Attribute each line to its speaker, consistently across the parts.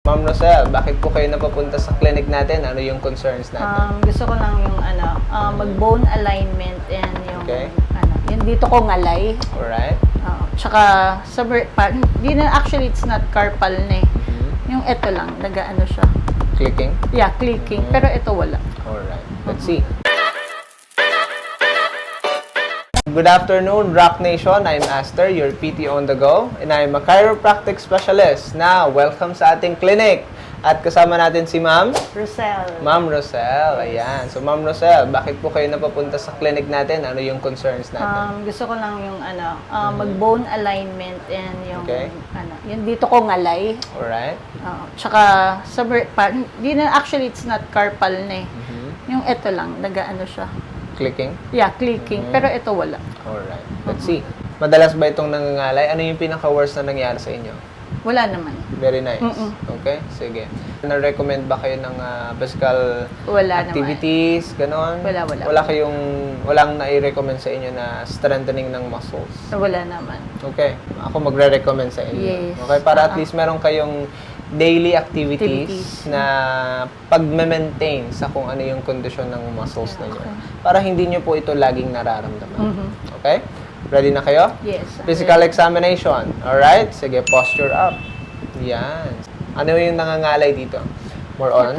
Speaker 1: Ma'am Rosel, bakit po kayo napapunta sa clinic natin? Ano yung concerns natin?
Speaker 2: Gusto ko lang yung mag-bone alignment and yung
Speaker 1: Okay.
Speaker 2: yung dito ko ngalay.
Speaker 1: Alright.
Speaker 2: Tsaka sa hindi na actually it's not carpal na eh. Yung ito lang, nagaano siya.
Speaker 1: Clicking?
Speaker 2: Yeah, clicking. Pero ito wala.
Speaker 1: Alright. Let's see. Good afternoon, Rock Nation. I'm Aster, your PT on the go, and I'm a chiropractic specialist. Now, welcome sa ating clinic. At kasama natin si Ma'am
Speaker 2: Rosel.
Speaker 1: Ma'am Rosel. Ayan. So, Ma'am Rosel, bakit po kayo napapunta sa clinic natin? Ano yung concerns natin?
Speaker 2: Gusto ko lang yung mag-bone alignment and yung
Speaker 1: Okay.
Speaker 2: yung dito ko ngalay.
Speaker 1: Alright.
Speaker 2: Tsaka sa hindi na actually it's not carpal na eh. Yung ito lang, nagaano siya.
Speaker 1: Clicking?
Speaker 2: Yeah, clicking. Pero ito wala.
Speaker 1: Alright. Let's see. Madalas ba itong nangangalay? Ano yung pinaka-worst na nangyari sa inyo?
Speaker 2: Wala naman.
Speaker 1: Very nice. Okay? Sige. Na-recommend ba kayo ng physical
Speaker 2: Wala
Speaker 1: activities? Ganon?
Speaker 2: Wala.
Speaker 1: Walang nai-recommend sa inyo na strengthening ng muscles?
Speaker 2: Wala naman.
Speaker 1: Okay. Ako magre-recommend sa inyo.
Speaker 2: Yes.
Speaker 1: Okay? Para at least meron kayong daily activities na pag-maintain sa kung ano yung kondisyon ng muscles ninyo. Para hindi nyo po ito laging nararamdaman. Okay? Ready na kayo?
Speaker 2: Yes.
Speaker 1: Physical examination. Alright? Sige, posture up. Yan. Ano yung nangangalay dito? More on?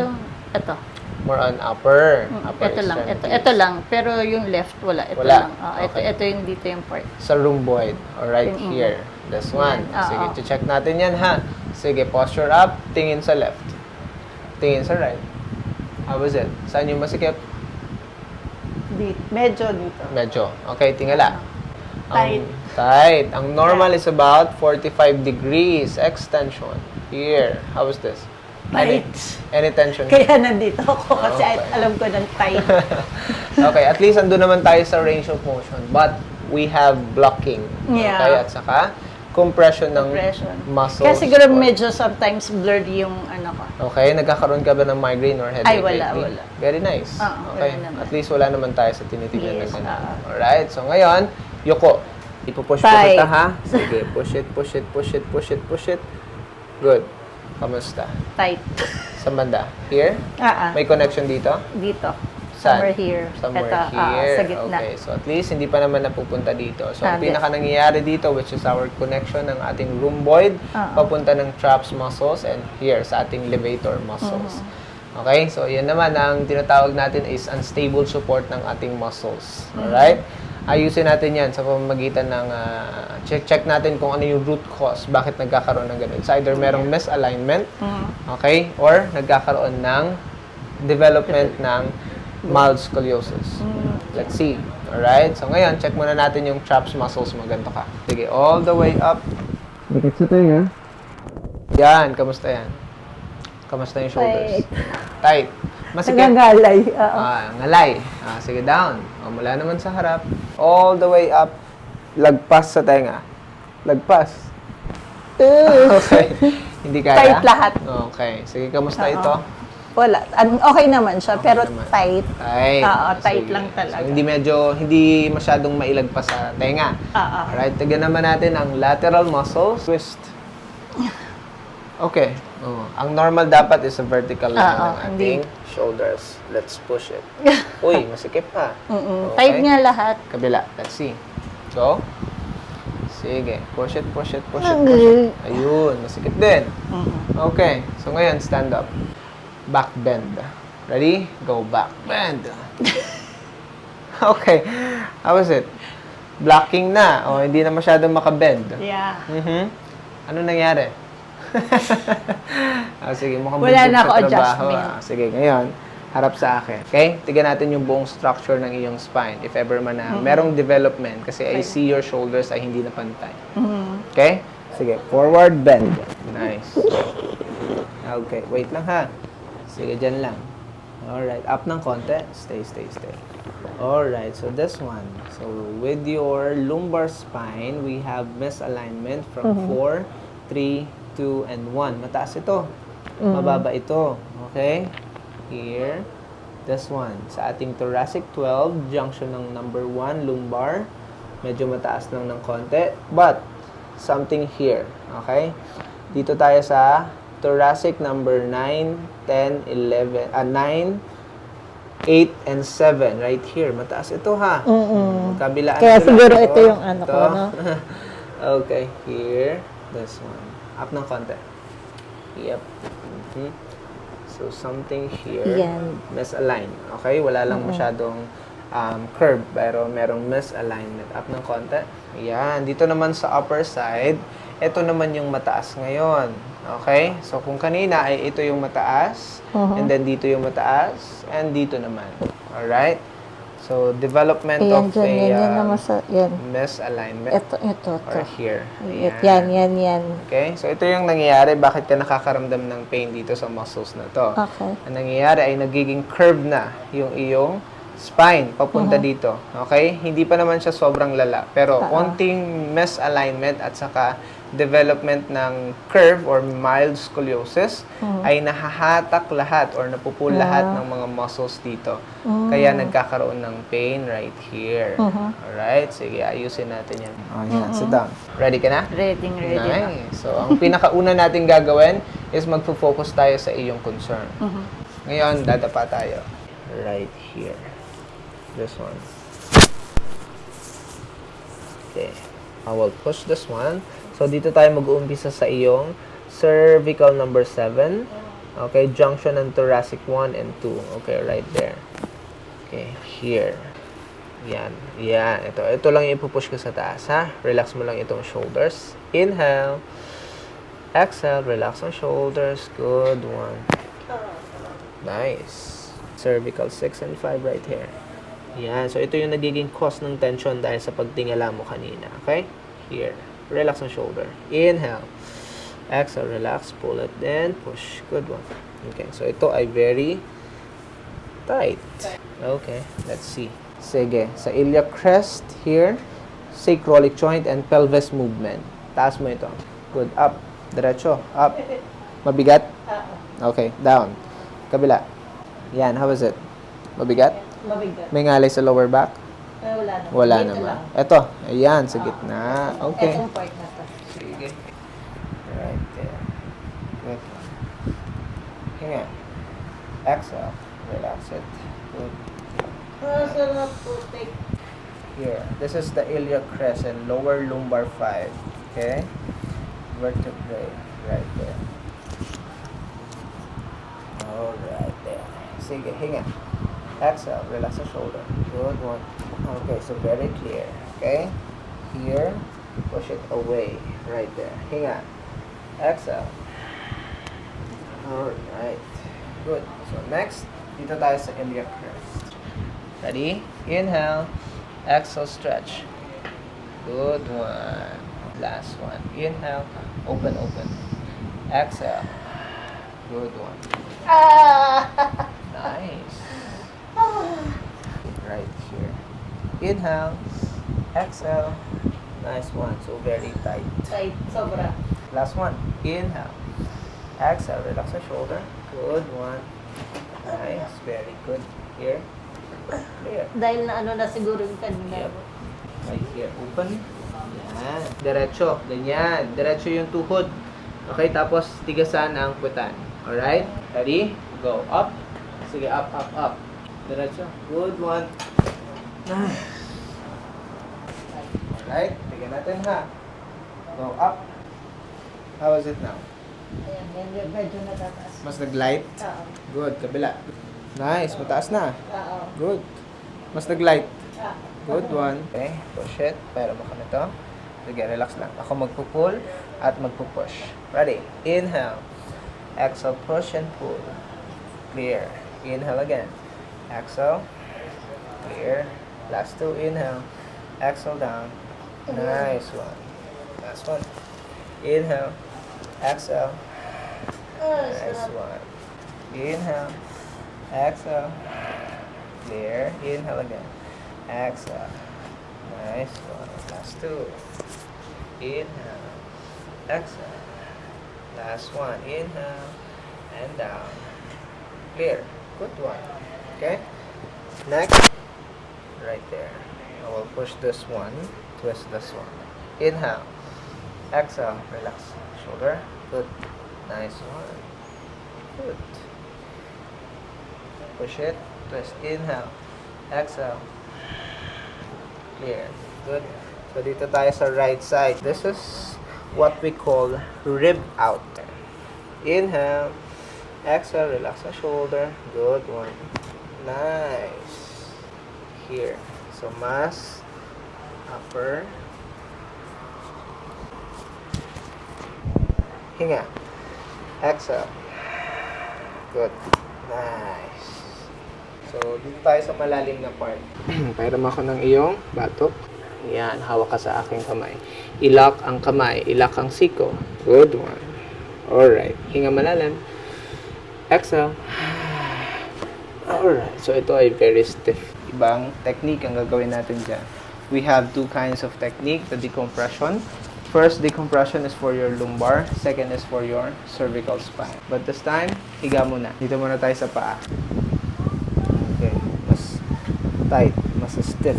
Speaker 2: Ito.
Speaker 1: More on upper. Upper
Speaker 2: Ito lang.
Speaker 1: extremities.
Speaker 2: Ito lang. Pero yung left, wala. Ito
Speaker 1: Wala.
Speaker 2: lang.
Speaker 1: Okay.
Speaker 2: Ito yung dito yung part.
Speaker 1: Sa rhomboid. Alright, here. This one.
Speaker 2: Yan.
Speaker 1: Sige, check natin yan ha. Sige, posture up. Tingin sa left. Tingin sa right. How was it? Saan yung masikip?
Speaker 2: Medyo dito.
Speaker 1: Medyo. Okay, tingala.
Speaker 2: Tight.
Speaker 1: Tight. Ang normal is about 45 degrees extension. Here. How is this?
Speaker 2: Tight.
Speaker 1: Any tension?
Speaker 2: Kaya nandito ako kasi
Speaker 1: Okay.
Speaker 2: alam ko ng tight.
Speaker 1: Okay, at least andun naman tayo sa range of motion. But we have blocking.
Speaker 2: Yeah.
Speaker 1: Okay, at saka compression ng muscles.
Speaker 2: Kasi siguro medyo sometimes blurred yung ko.
Speaker 1: Okay, nagkakaroon ka ba ng migraine or headache?
Speaker 2: Ay, wala.
Speaker 1: Very nice. Okay,
Speaker 2: wala naman.
Speaker 1: at least wala naman tayo sa tinitignan
Speaker 2: Yes,
Speaker 1: ng ganun. Alright, so ngayon, yuko. Ipupush po
Speaker 2: Tight.
Speaker 1: kita ha. Sige, push it. Good. Kamusta?
Speaker 2: Tight.
Speaker 1: Sa banda? Here? May connection dito?
Speaker 2: Dito.
Speaker 1: Saan?
Speaker 2: Somewhere here.
Speaker 1: Somewhere
Speaker 2: Ito,
Speaker 1: here.
Speaker 2: sa gitna.
Speaker 1: Okay, so at least hindi pa naman napupunta dito. So ang
Speaker 2: Sabi.
Speaker 1: pinaka nangyayari dito, which is our connection ng ating rhomboid, papunta ng traps muscles and here sa ating levator muscles. Okay, so yan naman ang tinatawag natin is unstable support ng ating muscles. Alright? Ayusin natin yan sa pamamagitan ng check natin kung ano yung root cause, bakit nagkakaroon ng ganun. It's either merong misalignment, okay, or nagkakaroon ng development ng mild scoliosis. Let's see. Alright? So ngayon, check muna natin yung traps muscles mo. Ganito ka. Sige, all the way up. Bakit sa tenga? Yan. Kamusta yan? Kamusta yung shoulders? Tight. Masikip.
Speaker 2: Nagagalay.
Speaker 1: Ngalay. Sige, down. Mula naman sa harap. All the way up. Lagpas sa tenga. Lagpas. Okay. Hindi kaya?
Speaker 2: Tight lahat.
Speaker 1: Okay. Sige, kamusta ito?
Speaker 2: Wala. Okay naman siya, pero
Speaker 1: naman.
Speaker 2: tight.
Speaker 1: Tight.
Speaker 2: Tight
Speaker 1: Sige.
Speaker 2: lang talaga.
Speaker 1: So, hindi masyadong mailagpas sa tenga. Alright, tignan naman natin ang lateral muscles. Twist. Okay. Ang normal dapat is a vertical line ng ating shoulders. Let's push it. Uy, masikip pa.
Speaker 2: Tight nga lahat.
Speaker 1: Kabila. Let's see. Go. Sige. Push it. Ayun, masikip din. Okay. So ngayon, stand up. Back bend. Ready? Go back. Bend. Okay. How was it? Blocking na. Hindi na masyadong makabend.
Speaker 2: Yeah.
Speaker 1: Ano nangyari? Sige, mukhang
Speaker 2: Wala
Speaker 1: busog
Speaker 2: na
Speaker 1: sa
Speaker 2: ako
Speaker 1: trabaho.
Speaker 2: adjustment.
Speaker 1: Sige, ngayon, harap sa akin. Okay? Tignan natin yung buong structure ng iyong spine. If ever man na merong development. Kasi I see your shoulders ay hindi na pantay. Okay? Sige, forward bend. Nice. Okay, wait lang ha. Sige, dyan lang. Alright, up ng konti. Stay. Alright, so this one. So, with your lumbar spine, we have misalignment from 4, 3, 2, and 1. Mataas ito. Mababa ito. Okay? Here. This one. Sa ating thoracic 12, junction ng number 1, lumbar. Medyo mataas lang ng konti. But, something here. Okay? Dito tayo sa thoracic number 9, 10, 11, 9, 8, and 7. Right here. Mataas ito ha. Kabilaan
Speaker 2: Kaya
Speaker 1: sila.
Speaker 2: siguro ito yung ano ko, no?
Speaker 1: Okay, here. This one. Up ng konti. Yep. Mhm. So, something here.
Speaker 2: Yan.
Speaker 1: Misalign. Okay? Wala lang masyadong curve, pero merong misalignment. Up ng konti. Yan. Dito naman sa upper side, ito naman yung mataas ngayon. Okay? So, kung kanina ay ito yung mataas, and then dito yung mataas, and dito naman. Alright? So, development
Speaker 2: Ayan,
Speaker 1: of
Speaker 2: yan naman sa, yan.
Speaker 1: misalignment
Speaker 2: Ito.
Speaker 1: or here.
Speaker 2: Yan.
Speaker 1: Okay? So, ito yung nangyayari. Bakit ka nakakaramdam ng pain dito sa muscles na to?
Speaker 2: Okay.
Speaker 1: Ang nangyayari ay nagiging curve na yung iyong spine papunta dito. Okay? Hindi pa naman siya sobrang lala. Pero, konting misalignment at saka development ng curve or mild scoliosis ay nahahatak lahat or napupul lahat ng mga muscles dito. Kaya nagkakaroon ng pain right here. Alright? Sige, ayusin natin yan. Ayan, sit down. Ready ka na?
Speaker 2: Ready na.
Speaker 1: Nice. So, ang pinakauna natin gagawin is magfo-focus tayo sa iyong concern. Ngayon, dadapa tayo. Right here. This one. Okay. I will push this one. So, dito tayo mag-uumpisa sa iyong cervical number 7. Okay, junction ng thoracic 1 and 2. Okay, right there. Okay, here. Yan. Ito lang yung ipupush ko sa taas, ha? Relax mo lang itong shoulders. Inhale. Exhale. Relax ang shoulders. Good one. Nice. Cervical 6 and 5 right here. Yan. So, ito yung nagiging cause ng tension dahil sa pagtingala mo kanina. Okay? Here. Relax ang shoulder. Inhale. Exhale. Relax. Pull it. Then, push. Good one. Okay. So, ito ay very tight. Okay. Let's see. Sige. Sa iliac crest here, sacroiliac joint and pelvis movement. Taas mo ito. Good. Up. Diretso. Up. Mabigat? Okay. Down. Kabila. Yan. How is it? Mabigat?
Speaker 2: Mabigat.
Speaker 1: May ngalay sa lower back?
Speaker 2: Wala naman.
Speaker 1: Wala naman. Ito. Ayan. Sa gitna. Okay.
Speaker 2: Itong part na to.
Speaker 1: Sige. Right there. Good. Hinga. Exhale. Relax it. Good.
Speaker 2: Sarap po. Take.
Speaker 1: Here. This is the iliac crest and lower lumbar 5. Okay? Vertebrae. Right there. Alright there. Sige. Hinga. Exhale. Relax the shoulder. Good one. Okay. So very clear. Okay? Here. Push it away. Right there. Hinga. Exhale. Alright. Good. So next, dito tayo sa iliac crest. Ready? Inhale. Exhale, stretch. Good one. Last one. Inhale. Open, open. Exhale. Good one. Nice. Right here. Inhale. Exhale. Nice one. So very tight.
Speaker 2: Tight. Sobra.
Speaker 1: Last one. Inhale. Exhale. Relax the shoulder. Good one. Nice. Very good. Here. Clear.
Speaker 2: Dahil na ano na siguro yung kanina.
Speaker 1: Yep. Right here. Open. Yan. Diretso. Ganyan. Diretso yung tuhod. Okay. Tapos, tigasan ang puwetan. Alright? Ready? Go. Up. Sige. Up, up, up. Diretso. Good one. Nice. Alright? Tignan natin ha. Go up. How is it now?
Speaker 2: Ayan, medyo natataas.
Speaker 1: Mas nag-light?
Speaker 2: Oo.
Speaker 1: Good. Kabila. Nice. Mataas na.
Speaker 2: Oo.
Speaker 1: Good. Mas nag-light.
Speaker 2: Ah.
Speaker 1: Good one. Okay. Push it. Pero baka nito. Sige, relax lang. Ako magpupull at magpupush. Ready? Inhale. Exhale. Push and pull. Clear. Inhale again. Exhale. Clear. Last two. Inhale. Exhale down. Nice one. Last one. Inhale. Exhale. Nice one. Inhale. Exhale. Clear. Inhale again. Exhale. Nice one. Last two. Inhale. Exhale. Last one. Inhale. And down. Clear. Good one. Okay. Next. Right there. I will push this one. Twist this one. Inhale. Exhale. Relax. Shoulder. Good. Nice one. Good. Push it. Twist. Inhale. Exhale. Clear. Good. So, dito tayo sa right side. This is what we call rib out. Inhale. Exhale. Relax the shoulder. Good one. Nice. Here. So, mas upper. Hinga. Exhale. Good. Nice. So, dito tayo sa malalim na part. Pairam ako ng iyong batok. Yan, hawak ka sa aking kamay. Ilak ang kamay, ilak ang siko. Good one. Alright. Hinga malalim. Exhale. Alright. So, ito ay very stiff. Ibang technique ang gagawin natin dyan. We have two kinds of technique. The decompression. First decompression is for your lumbar. Second is for your cervical spine. But this time, higa muna. Dito muna tayo sa paa. Okay. Mas tight. Mas stiff.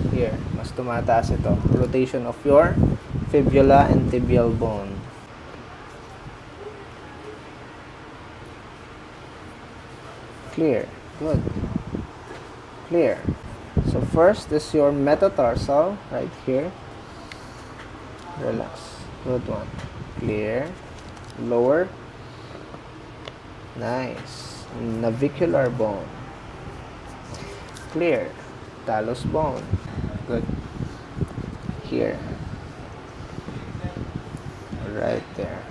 Speaker 1: Here. Mas tumataas ito. Rotation of your fibula and tibial bone. Clear. Good. Clear. So first is your metatarsal right here. Relax. Good one. Clear. Lower. Nice. Navicular bone. Clear. Talus bone. Good. Here. Right there.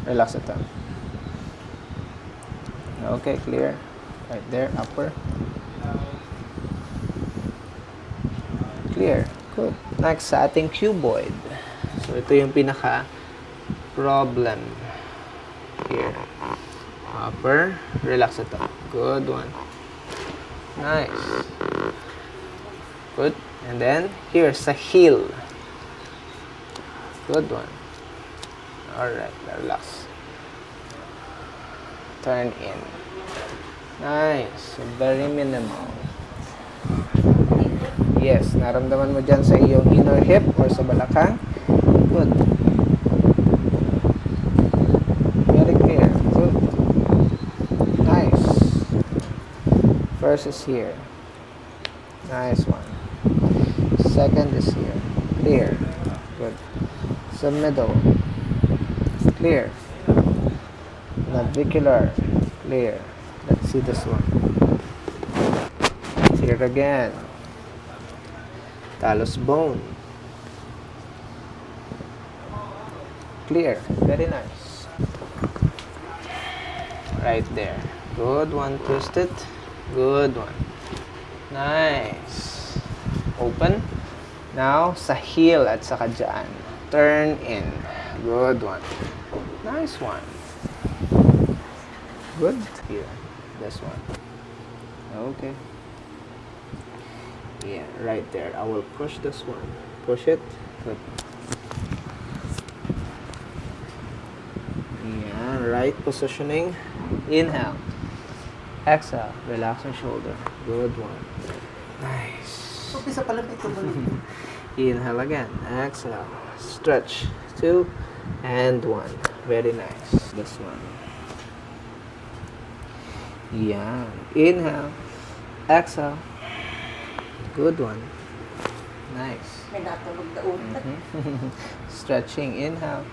Speaker 1: Relax it down. Okay, clear. Right there, upper. Clear. Good. Next, sa ating cuboid. So, ito yung pinaka-problem. Here. Upper. Relax ito. Good one. Nice. Good. And then, here, sa heel. Good one. Alright, relax. Turn in. Nice. Very minimal. Yes, naramdaman mo dyan sa iyong inner hip or sa balakang. Good. Very clear. Good. Nice. First is here. Nice one. Second is here. Clear. Good. Sa middle. Clear. Navicular. Clear. Let's see this one. Here again. Talus bone. Clear. Very nice. Right there. Good one. Twist it. Good one. Nice. Open. Now, sa heel at saka dyan. Turn in. Good one. Nice one. Good. Here. This one. Okay. Yeah, right there. I will push this one. Push it. Good. Yeah, right positioning. Inhale. Exhale. Relax your shoulder. Good one. Nice.
Speaker 2: Umpisa pala ito ba?
Speaker 1: Inhale again. Exhale. Stretch. 2 and 1. Very nice. This one. Yeah. Inhale. Exhale. Good one. Nice.
Speaker 2: May natulog na una.
Speaker 1: Stretching. Inhale.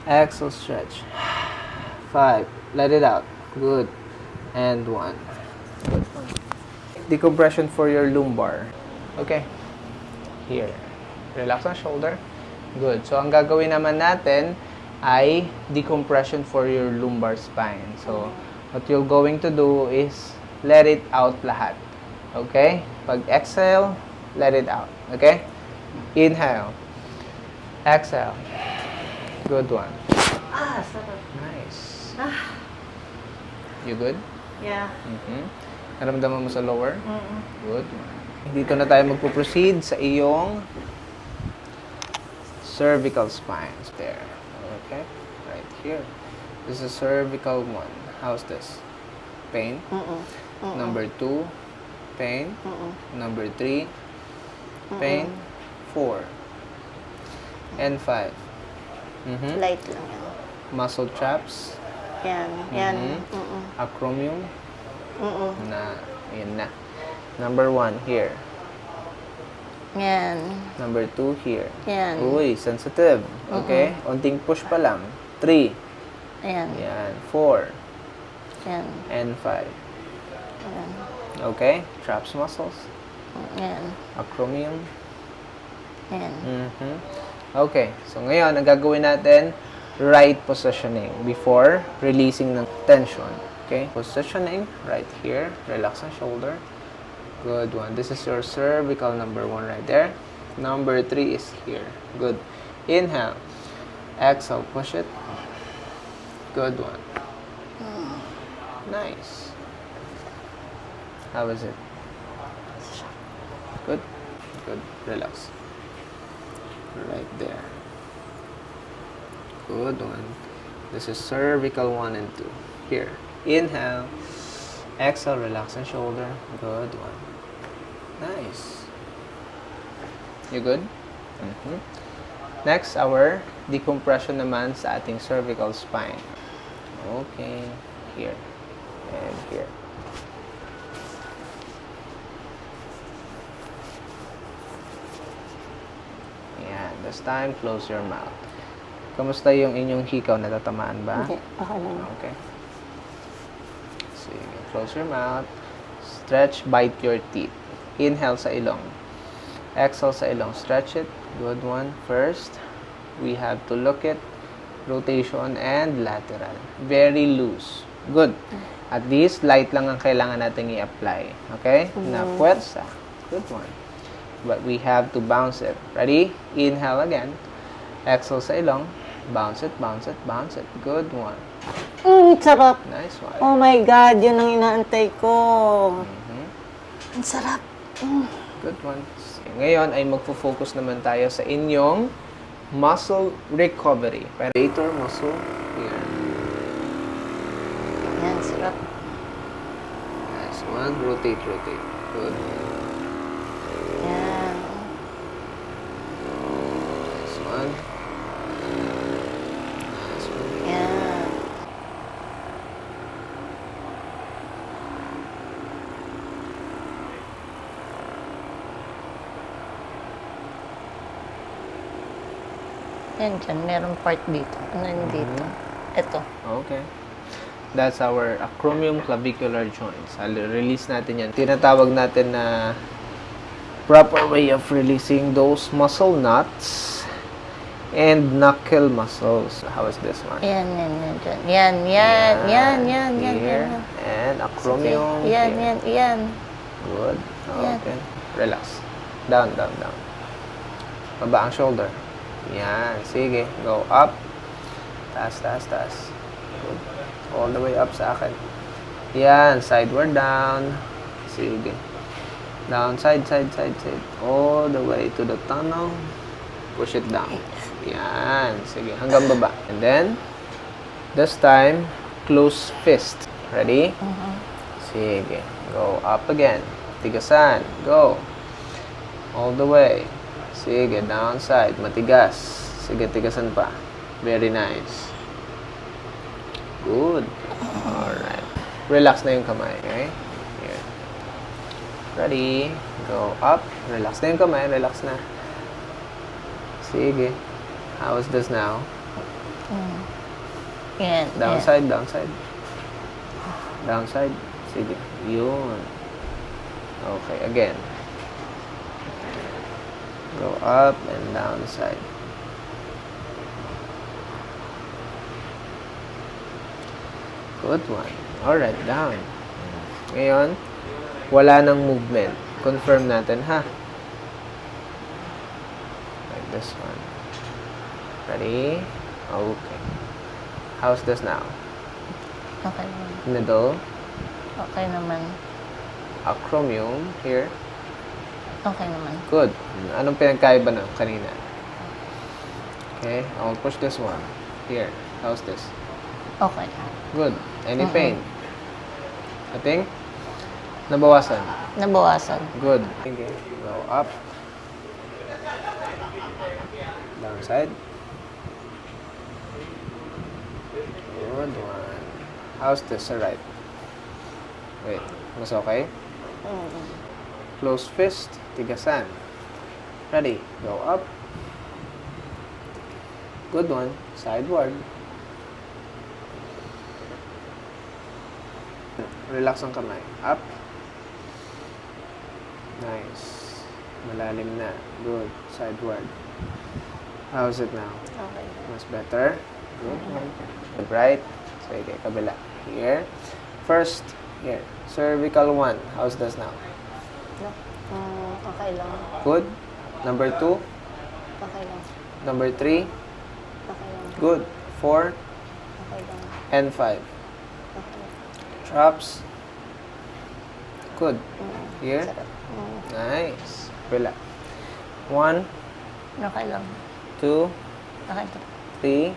Speaker 1: Exhale. Stretch. 5. Let it out. Good. And 1. Good one. Decompression for your lumbar. Okay. Here. Relax ang shoulder. Good. So, ang gagawin naman natin ay decompression for your lumbar spine. So, what you're going to do is let it out lahat. Okay? Pag exhale, let it out. Okay? Inhale. Exhale. Good one.
Speaker 2: Sarap.
Speaker 1: Nice. You good?
Speaker 2: Yeah.
Speaker 1: Naramdaman mo sa lower? Good one. Dito na tayo magpo-proceed sa iyong cervical spine. There. Okay? Right here. This is cervical 1. How's this? Pain? Number 2, pain. Number 3, pain. 4. And 5.
Speaker 2: Light lang yan.
Speaker 1: muscle traps.
Speaker 2: Yan. Yan.
Speaker 1: Acromion. Na, ayan na. Number 1, here.
Speaker 2: Yan.
Speaker 1: Number 2, here.
Speaker 2: Yan.
Speaker 1: Uy, sensitive. Okay? Unting push pa lang. 3.
Speaker 2: Yan.
Speaker 1: Yan. 4.
Speaker 2: Yan.
Speaker 1: And 5.
Speaker 2: Yan.
Speaker 1: Okay? Traps muscles.
Speaker 2: Yan.
Speaker 1: Acromion.
Speaker 2: Yan.
Speaker 1: Okay. So, ngayon, ang gagawin natin, right positioning before releasing ng tension. Okay? Positioning, right here. Relax ang shoulder. Good one. This is your cervical number 1 right there. Number 3 is here. Good. Inhale. Exhale. Push it. Good one. Nice. How is it? Good. Good. Relax. Right there. Good one. This is cervical 1 and 2. Here. Inhale. Exhale. Relax the shoulder. Good one. Nice. You good? Next, our decompression naman sa ating cervical spine. Okay. Here. And here. Yan. This time, close your mouth. Kamusta yung inyong hikaw? Natatamaan ba?
Speaker 2: Okay. Okay lang.
Speaker 1: Okay. Sige. Close your mouth. Stretch, bite your teeth. Inhale sa ilong. Exhale sa ilong. Stretch it. Good one. First, we have to look at rotation and lateral. Very loose. Good. At least, light lang ang kailangan natin i-apply. Okay? Na puwersa. Good one. But we have to bounce it. Ready? Inhale again. Exhale sa ilong. Bounce it, bounce it, bounce it. Good one.
Speaker 2: Sarap.
Speaker 1: Nice one.
Speaker 2: Oh my God, yun ang inaantay ko. Ang sarap.
Speaker 1: Good one. Ngayon ay magfo-focus naman tayo sa inyong muscle recovery. Elevator muscle. Here.
Speaker 2: Yan, sarap.
Speaker 1: Nice one. Rotate, rotate. Good.
Speaker 2: Yan.
Speaker 1: Nice one. Nice one.
Speaker 2: Yan. Yan dyan, merong part dito. Ano yung dito? Ito.
Speaker 1: Okay. That's our acromioclavicular joints. Release natin yan. Tinatawag natin na proper way of releasing those muscle knots and knuckle muscles. How is this one?
Speaker 2: Yan, yan, yan, dyan. Yan, yan, yan, yan, yan,
Speaker 1: Here.
Speaker 2: yan.
Speaker 1: And acromion.
Speaker 2: Yan,
Speaker 1: here.
Speaker 2: yan, yan.
Speaker 1: Good.
Speaker 2: Yan.
Speaker 1: Okay. Relax. Down, down, down. Baba ang shoulder. Yan. Sige. Go up. Taas, taas, taas. Good. All the way up sa akin. Yan. Sideward down. Sige. Down, side, side, side, side. All the way to the tunnel. Push it down. Yan. Sige. Hanggang baba. And then, this time, close fist. Ready? Sige. Go up again. Tigasan. Go. All the way. Sige. Downside. Matigas. Sige. Tigasan pa. Very nice. Good. Alright. Relax na yung kamay. Okay? Here. Ready? Go up. Relax na yung kamay. Relax na. Sige. How is this now?
Speaker 2: Yan.
Speaker 1: Downside, downside. Downside. Sige. Yun. Okay, again. Go up and downside. Good one. Alright, down. Ngayon, wala nang movement. Confirm natin, ha? Like this one. Ready? Okay. How's this now?
Speaker 2: Okay naman.
Speaker 1: Middle.
Speaker 2: Okay naman.
Speaker 1: Acromion. Here.
Speaker 2: Okay naman.
Speaker 1: Good. Anong pinagkaiba na kanina? Okay. I'll push this one. Here. How's this?
Speaker 2: Okay.
Speaker 1: Good. Any pain? I think? Nabawasan.
Speaker 2: Nabawasan.
Speaker 1: Good. Okay. Go up. Downside. Good one. How's this? Alright. Wait. Mas okay? Close fist. Tigasan. Ready. Go up. Good one. Sideward. Relax ang kamay. Up. Nice. Malalim na. Good. Sideward. How's it now?
Speaker 2: Okay.
Speaker 1: Mas better. Good. Right. Sige, kabila. Here. First, here. Cervical 1. How's this now?
Speaker 2: Okay lang.
Speaker 1: Good. Number 2.
Speaker 2: Okay lang.
Speaker 1: Number 3.
Speaker 2: Okay lang.
Speaker 1: Good. 4.
Speaker 2: Okay lang.
Speaker 1: And 5.
Speaker 2: Okay.
Speaker 1: Traps. Good. Here. Nice. Kabila. 1,
Speaker 2: Okay lang.
Speaker 1: 2,
Speaker 2: Okay lang.
Speaker 1: 3,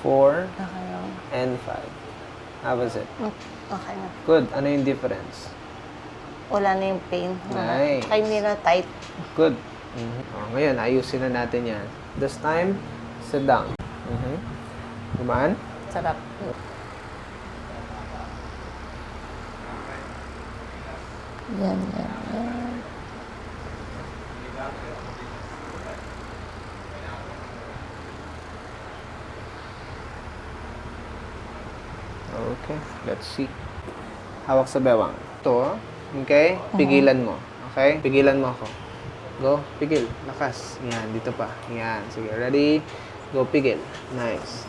Speaker 1: 4,
Speaker 2: Okay lang.
Speaker 1: and 5. How was it?
Speaker 2: Okay lang.
Speaker 1: Good. Ano yung difference?
Speaker 2: Wala na yung pain.
Speaker 1: Nice.
Speaker 2: Tsaka hindi na tight.
Speaker 1: Good. Ngayon, ayusin na natin yan. This time, sit down. Gumaan?
Speaker 2: Sarap. Yan.
Speaker 1: Okay, let's see. Hawak sa bewang. Ito, okay? Pigilan mo. Okay? Pigilan mo ako. Go, pigil. Lakas. Yan, dito pa. Yan, sige. Ready? Go, pigil. Nice.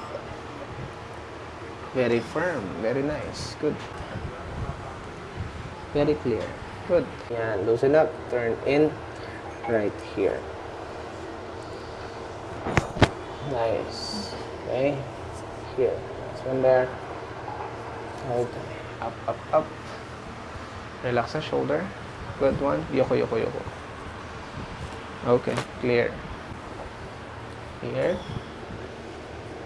Speaker 1: Very firm. Very nice. Good. Very clear. Good. Yan, loosen up. Turn in. Right here. Nice. Okay? Here. This one there. Okay. Up, up, up. Relax the shoulder. Good one. Yoko, yoko, yoko. Okay. Clear. Here.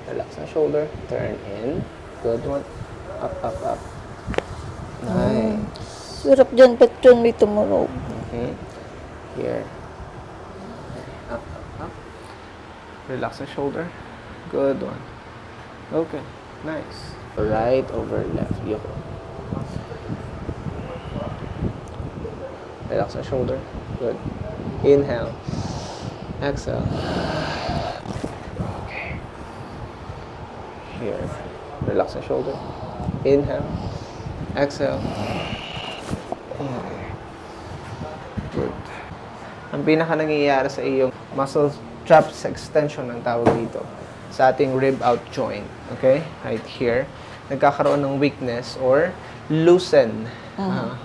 Speaker 1: Relax the shoulder. Turn in. Good one. Up, up, up. Nice.
Speaker 2: Sarap dyan, ba't dyan may tumunog?
Speaker 1: Here. Up, up, up. Relax the shoulder. Good one. Okay. Nice. Right over left. Yoko. Relax the shoulder. Good. Inhale. Exhale. Okay. Here. Relax the shoulder. Inhale. Exhale. Good. Ang pinaka nangyayari sa iyong muscle traps extension ang tawag dito sa ating rib out joint. Okay? Right here. Nagkakaroon ng weakness or loosen.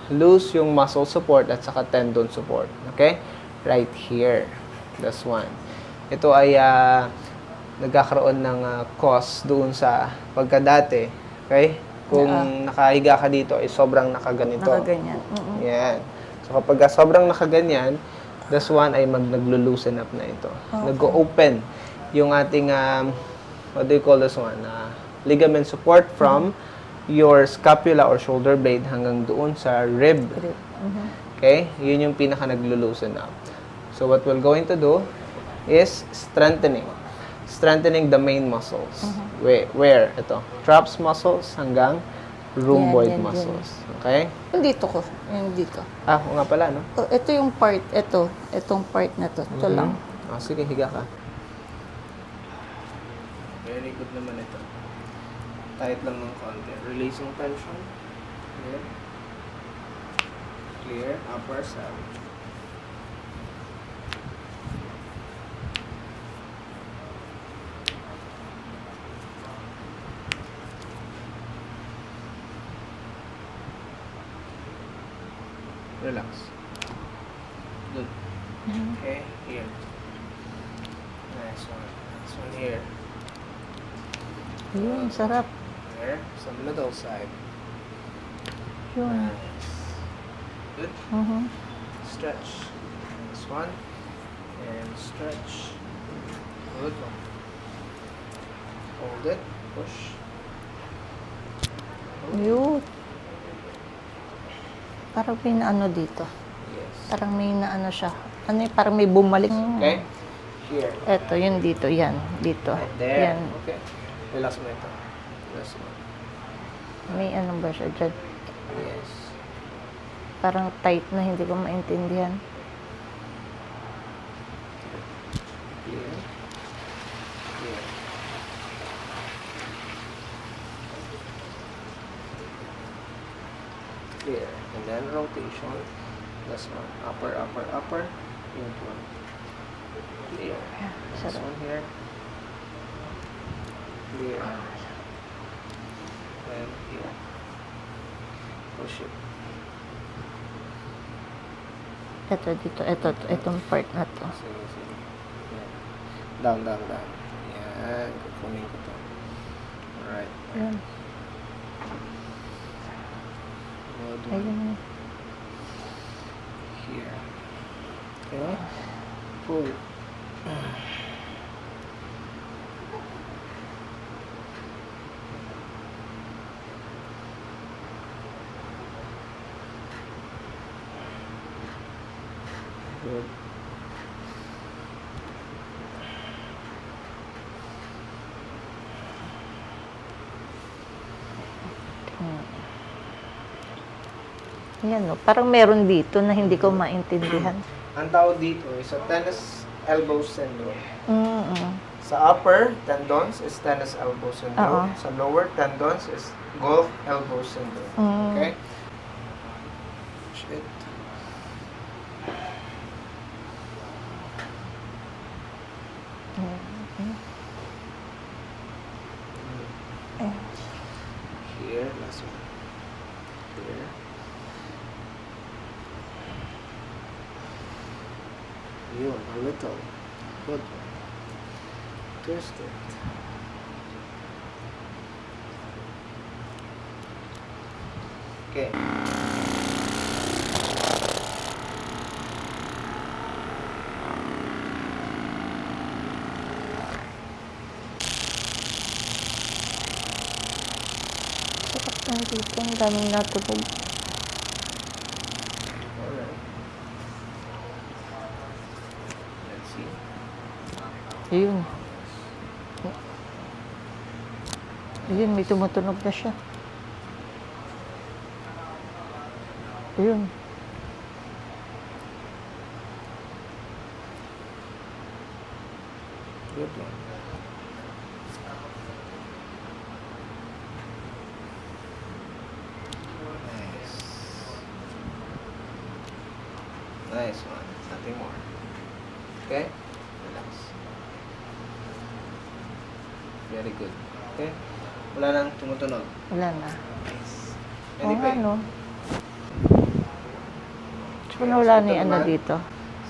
Speaker 1: Loose yung muscle support at saka tendon support. Okay? Right here. That's one. Ito ay nagkakaroon ng cause doon sa pagkadati. Okay? Kung nakahiga ka dito ay sobrang nakaganito.
Speaker 2: Nakaganyan.
Speaker 1: Yan. So kapag sobrang nakaganyan, this one ay naglo-loosen up na ito.
Speaker 2: Okay.
Speaker 1: Nag-open yung ating, what do you call this one? Ligament support from your scapula or shoulder blade hanggang doon sa rib. Okay? Yun yung pinaka naglo-loosen up. So what we're going to do is strengthening. Strengthening the main muscles. Where? Ito. Traps muscles hanggang rhomboid
Speaker 2: Yan.
Speaker 1: muscles. Okay?
Speaker 2: Yung dito ko. Yung dito.
Speaker 1: Oo nga pala, no?
Speaker 2: Oh, ito yung part. Itong part na to. Ito lang.
Speaker 1: Sige, higa ka. Very good naman ito. Tight lang ng konti. Releasing tension. Clear. Clear. Upper side. Relax. Good. Okay, here. Nice one. This one here.
Speaker 2: Yun, sarap.
Speaker 1: There. Sa middle side.
Speaker 2: Yun.
Speaker 1: Nice. Good. Stretch. This one. And stretch. Good one. Hold it. Push.
Speaker 2: Yun. Parang may naano dito.
Speaker 1: Yes.
Speaker 2: Parang may naano siya. Ano yung parang may bumalik.
Speaker 1: Okay. Here.
Speaker 2: Eto, yun dito. Yan. Dito.
Speaker 1: Right there.
Speaker 2: Yan.
Speaker 1: Okay. Relax mo ito. This one.
Speaker 2: May ano ba siya dyan?
Speaker 1: Yes.
Speaker 2: Parang tight na hindi ko maintindihan.
Speaker 1: Here. Here. Here. And then rotation. This one. Upper, upper, upper. Good one. Here. This
Speaker 2: Sarap.
Speaker 1: one here. Here. And here. Push it.
Speaker 2: Ito dito, itong part na to.
Speaker 1: Sige, sige. Yan. Down, down, down. Yan. Kukunin ko to. Alright.
Speaker 2: Ayun.
Speaker 1: Good one.
Speaker 2: Ayun.
Speaker 1: Here. Okay. Pull. Good.
Speaker 2: Yan, no? Parang meron dito na hindi ko maintindihan.
Speaker 1: Ang tawag dito is a tennis elbow syndrome.
Speaker 2: Mm-mm.
Speaker 1: Sa upper tendons is tennis elbow syndrome.
Speaker 2: Oo.
Speaker 1: Sa lower tendons is golf elbow syndrome.
Speaker 2: Mm.
Speaker 1: Okay? Shit. Here, last one. Here. Yun, a little. Good one. Twist it. Okay.
Speaker 2: Sarap na dito. Ang daming natulog.
Speaker 1: Alright. Let's see.
Speaker 2: Ayun. Ayun, may tumutunog na siya. Ayun.
Speaker 1: Good one. Nice. Nice one. Nothing more. Okay? Relax. Very good. Okay? Wala nang tumutunog.
Speaker 2: Wala na.
Speaker 1: Nice.
Speaker 2: Oo
Speaker 1: Any
Speaker 2: nga,
Speaker 1: pain?
Speaker 2: no? So, wala na yung ano dito.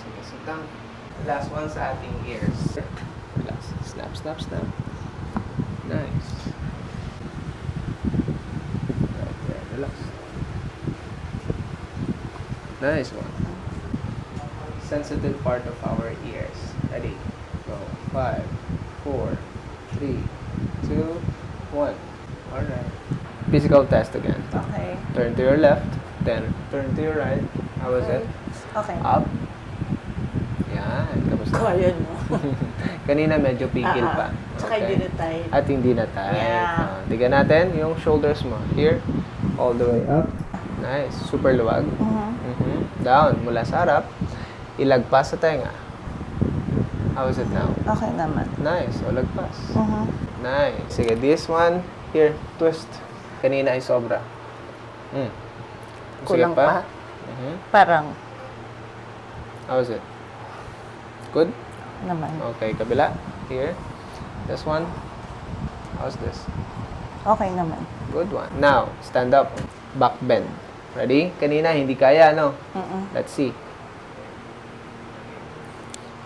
Speaker 1: Sige, sit down. Last one sa ating ears. Relax. Snap, snap, snap. Nice. Right there. Relax. Nice one. Sensitive part of our ears. Ready? Go. 5, 4, 3, 2, 1. Alright. Physical test again.
Speaker 2: Okay.
Speaker 1: Turn to your left. Then turn to your right. How was it?
Speaker 2: Okay.
Speaker 1: Up. Yan. Kamusta?
Speaker 2: Kaya mo.
Speaker 1: Kanina medyo pigil pa.
Speaker 2: Tsaka hindi na tight.
Speaker 1: At hindi na tight.
Speaker 2: Yeah.
Speaker 1: Digan natin yung shoulders mo. Here. All the way up. Nice. Super luwag. Down. Mula sa harap. Ilagpas sa tenga. How is it now?
Speaker 2: Okay naman.
Speaker 1: Nice. O lagpas. Nice. Sige. This one. Here. Twist. Kanina ay sobra. Sige
Speaker 2: Kulang pa. Parang
Speaker 1: How is it? Good?
Speaker 2: naman.
Speaker 1: Okay, kabila. Here. This one. How's this?
Speaker 2: Okay naman.
Speaker 1: Good one. Now, stand up. Back bend. Ready? Kanina, hindi kaya, no? Let's see.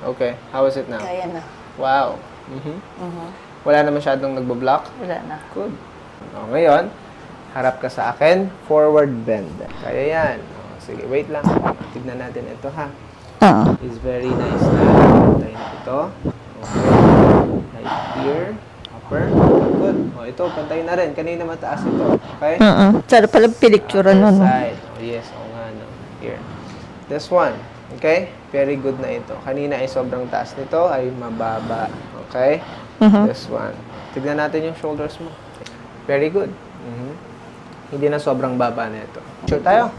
Speaker 1: Okay, how is it now?
Speaker 2: Kaya na.
Speaker 1: Wow. Wala na masyadong nagbo-block?
Speaker 2: Wala na.
Speaker 1: Good. O, ngayon, harap ka sa akin. Forward bend. Kaya yan. O, sige, wait lang. Tignan natin ito, ha?
Speaker 2: Oo.
Speaker 1: Is very nice na. Tayo na ito. Okay. Right here. Upper. Good. O, ito, pantay na rin. Kanina mataas ito. Okay?
Speaker 2: Sana pala pinicture
Speaker 1: Other
Speaker 2: nun.
Speaker 1: side. Oh, yes. O nga, no. Here. This one. Okay? Very good na ito. Kanina ay sobrang taas nito. Ay mababa. Okay? This one. Tignan natin yung shoulders mo. Very good. Hindi na sobrang baba na ito. Sure tayo?